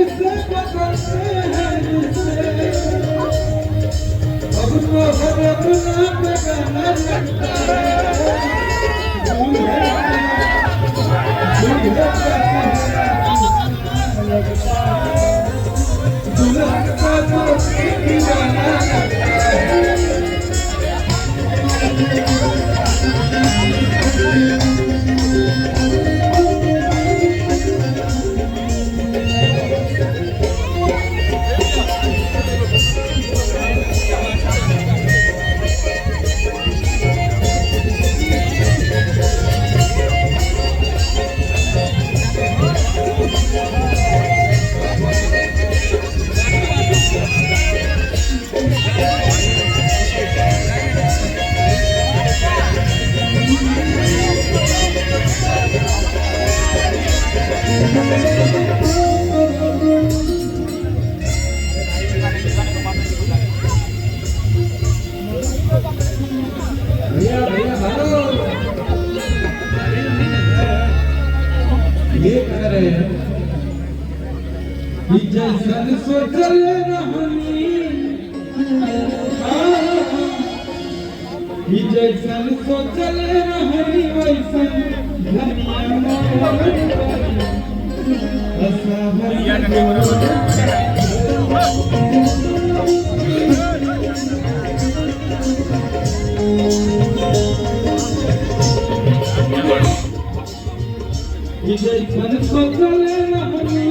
कैसे बदलते हैं रिश्ते, अब तो हर अपना बेगाना लगता है। दूल्हे लगता है, दुल्हन का तो दीवाना लगता है। ये कह रहे हैं कि जैसन सोचल रहनी, कि जैसन सोचल रहनी वैसन जैसन सोचल रहनी,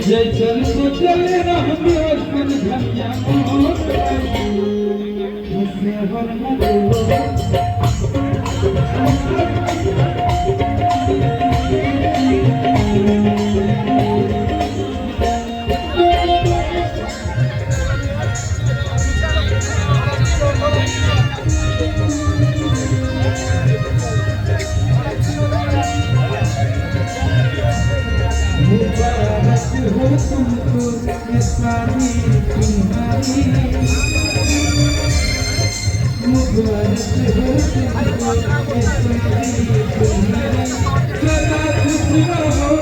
जैसन सोचल रहनी वैसन धनिया हो तुमको ये सारी तुम्हारी, मुबारक हो तुमको ये सारी तुम्हारी, सदा खुश रहो।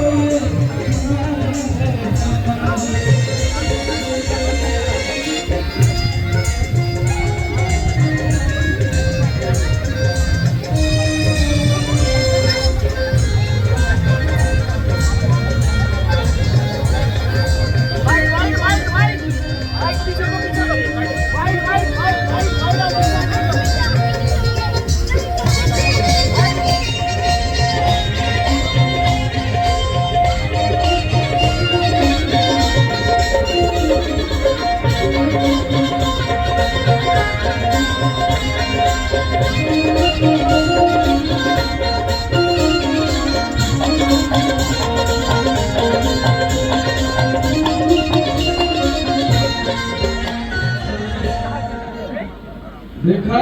देखा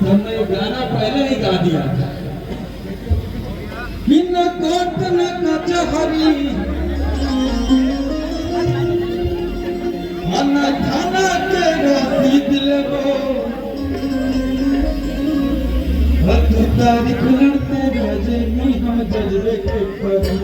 हमने गाना पहले ही गा दिया था कि न कोट न कचहरी न थाना के रसीद लेबो, तू तारीख लड़ते रजे नहीं हम जजबे के परी।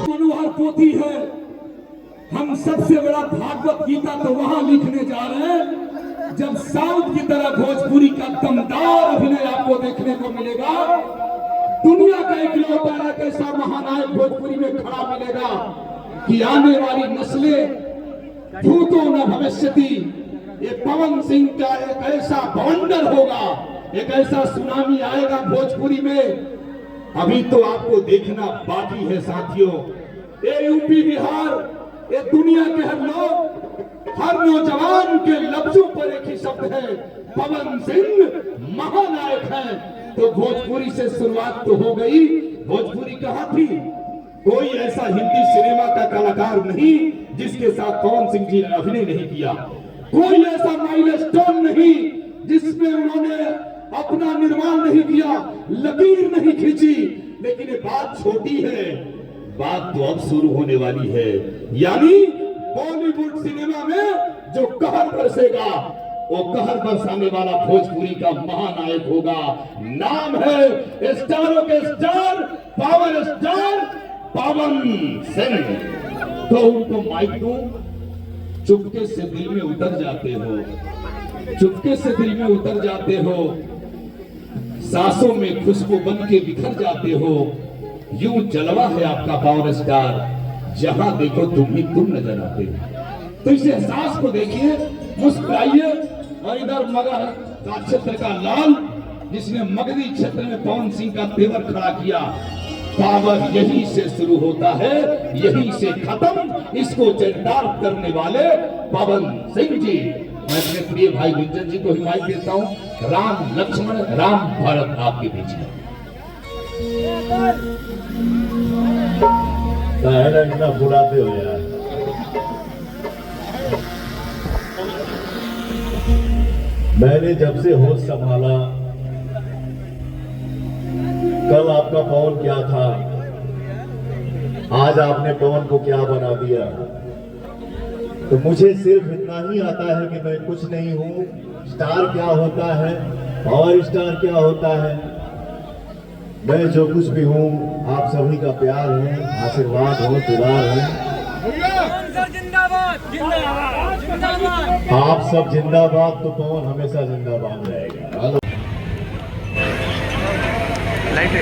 मनोहर पोथी है, हम सबसे बड़ा भागवत गीता तो वहां लिखने जा रहे हैं जब साउथ की तरह भोजपुरी का दमदार अभिनय आपको देखने को मिलेगा। दुनिया का इकलौता एक ऐसा महानायक भोजपुरी में खड़ा मिलेगा कि आने वाली नस्लें भूतो न भविष्यति। ये पवन सिंह का एक ऐसा बवंडर होगा, एक ऐसा सुनामी आएगा भोजपुरी में। अभी तो आपको देखना बाकी है साथियों। ये यूपी बिहार, ये दुनिया के हर लोग, हर नौजवान के लफ्जों पर एक ही शब्द है, पवन सिंह महानायक है। तो भोजपुरी से शुरुआत तो हो गई। भोजपुरी कहाँ थी? कोई ऐसा हिंदी सिनेमा का कलाकार नहीं जिसके साथ पवन सिंह जी ने अभिनय नहीं किया। कोई ऐसा माइलस्टोन नहीं जिसमें उन्होंने अपना निर्माण नहीं किया, लकीर नहीं खींची। लेकिन ये बात छोटी है, बात तो अब शुरू होने वाली है। यानी बॉलीवुड सिनेमा में जो कहर बरसेगा, वो कहर बरसाने वाला भोजपुरी का महानायक होगा। नाम है स्टारों के star, power star Pawan Singh. तो उनको माइक दो, चुपके से दिल में उतर जाते हो, चुपके से दिल में उतर जाते हो, सांसों में खुशबू बन के बिखर जाते हो। यूं जलवा है आपका पावर स्टार, जहां देखो तुम ही तुम नजर आते हो। तो इस एहसास को देखिए, मुस्कुराइए। और इधर मगध का क्षेत्र का लाल, जिसने मगधी क्षेत्र में पवन सिंह का तेवर खड़ा किया। पावर यहीं से शुरू होता है, यहीं से खत्म। इसको चरितार्थ करने वाले पवन सिंह जी। मैं अपने प्रिय भाई गुंजन जी को ही माइक देता हूँ। राम लक्ष्मण राम भारत आपके बीच में। इतना बुलाते हो यार। मैंने जब से होश संभाला, कल आपका पवन क्या था, आज आपने पवन को क्या बना दिया। तो मुझे सिर्फ इतना ही आता है कि मैं कुछ नहीं हूं। स्टार क्या होता है, पावर स्टार क्या होता है, मैं जो कुछ भी हूं आप सभी का प्यार है, आशीर्वाद हो, दुलार है। आप सब जिंदाबाद, तो पवन हमेशा जिंदाबाद रहेगा। लाइट